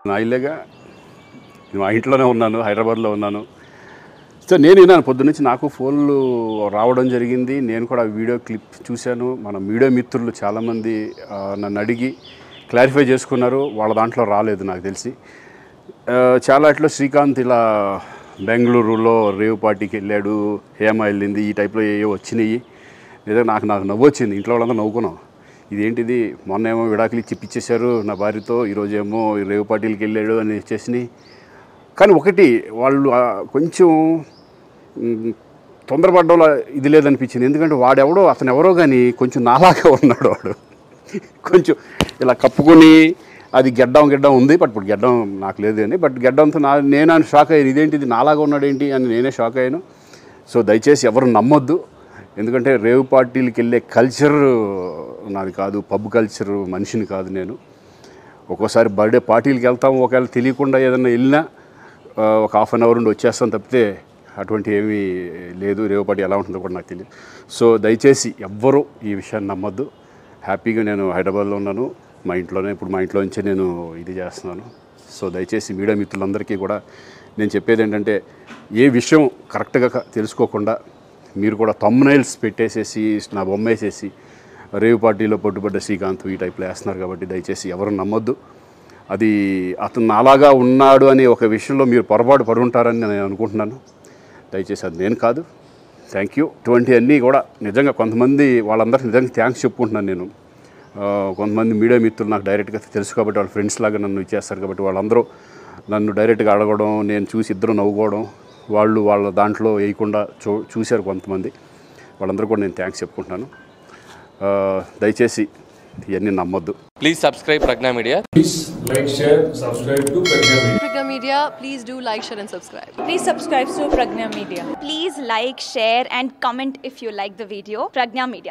నా ఇల్లేగా, మా ఇంట్లోనే ఉన్నాను, హైదరాబాద్లో ఉన్నాను. సో నేను విన్నాను పొద్దున్నుంచి, నాకు ఫోన్లు రావడం జరిగింది. నేను కూడా వీడియో క్లిప్ చూశాను. మన మీడియా మిత్రులు చాలామంది నన్ను అడిగి క్లారిఫై చేసుకున్నారు. వాళ్ళ దాంట్లో రాలేదు నాకు తెలిసి. చాలా అట్లా శ్రీకాంత్ ఇలా బెంగళూరులో రేవ్ పార్టీకి వెళ్ళాడు, హేమ వెళ్ళింది, ఈ టైప్లో ఏవో వచ్చినాయి. నిజంగా నాకు నవ్వు వచ్చింది. ఇంట్లో వాళ్ళందరూ నవ్వుకున్నాం. ఇదేంటిది, మొన్న ఏమో విడాకులు ఇచ్చి ఇప్పించేశారు నా భార్యతో, ఈరోజేమో రేవ్ పార్టీలకి వెళ్ళాడు అని వచ్చేసినాయి. కానీ ఒకటి, వాళ్ళు కొంచెం తొందరపడ్డంలో ఇది లేదనిపించింది. ఎందుకంటే వాడెవడో, అతను ఎవరో కానీ కొంచెం నాలాగా ఉన్నాడు. వాడు కొంచెం ఇలా కప్పుకొని, అది గెడ్డం ఉంది, బట్ ఇప్పుడు గెడ్డం నాకు లేదు అని, బట్ గెడ్డంతో నేను షాక్ అయ్యాను. ఇదేంటిది నాలాగా ఉన్నాడు ఏంటి అని నేనే షాక్ అయ్యాను. సో దయచేసి ఎవరు నమ్మొద్దు. ఎందుకంటే రేవ్ పార్టీలకి వెళ్ళే కల్చర్ నాది కాదు, పబ్ కల్చర్ మనిషిని కాదు నేను. ఒక్కోసారి బర్త్డే పార్టీలకి వెళ్తాము, ఒకవేళ తెలియకుండా ఏదైనా వెళ్ళినా ఒక హాఫ్ అన్ అవర్ నుండి వచ్చేస్తాను తప్పితే అటువంటి ఏమీ లేదు. రేవ్ పార్టీ ఎలా ఉంటుందో కూడా నాకు తెలియదు. సో దయచేసి ఎవ్వరూ ఈ విషయాన్ని నమ్మొద్దు. హ్యాపీగా నేను హైదరాబాద్లో ఉన్నాను, మా ఇంట్లోనే. ఇప్పుడు మా ఇంట్లో నుంచే నేను ఇది చేస్తున్నాను. సో దయచేసి మీడియా మిత్రులందరికీ కూడా నేను చెప్పేది ఏంటంటే, ఏ విషయం కరెక్ట్గా తెలుసుకోకుండా మీరు కూడా థంబ్నైల్స్ పెట్టేసేసి, నా బొమ్మ వేసేసి రేవ్ పార్టీలో పట్టుబడ్డ శ్రీకాంత్ ఈ టైప్లో వేస్తున్నారు. కాబట్టి దయచేసి ఎవరు నమ్మొద్దు. అది అతను అలాగా ఉన్నాడు అనే ఒక విషయంలో మీరు పొరపాటు పడి ఉంటారని నేను అనుకుంటున్నాను. దయచేసి అది నేను కాదు. Thank you. ఇటువంటి అన్నీ కూడా నిజంగా కొంతమంది, వాళ్ళందరికీ నిజంగా థ్యాంక్స్ చెప్పుకుంటున్నాను నేను. కొంతమంది మీడియా మిత్రులు నాకు డైరెక్ట్గా తెలుసు కాబట్టి, వాళ్ళ ఫ్రెండ్స్ లాగా నన్ను ఇచ్చేస్తారు కాబట్టి, వాళ్ళందరూ నన్ను డైరెక్ట్గా అడగడం, నేను చూసి ఇద్దరు నవ్వుకోవడం, వాళ్ళు వాళ్ళ దాంట్లో వేయకుండా చూశారు కొంతమంది. వాళ్ళందరూ కూడా నేను థ్యాంక్స్ చెప్పుకుంటున్నాను. దయచేసి ఇవన్నీ నమ్మొద్దు. Please subscribe Pragna Media. Please like, share, subscribe to Pragna Media. Pragna Media, please do like, share and subscribe. Please subscribe to Pragna Media. Please like, share and comment if you like the video. Pragna Media.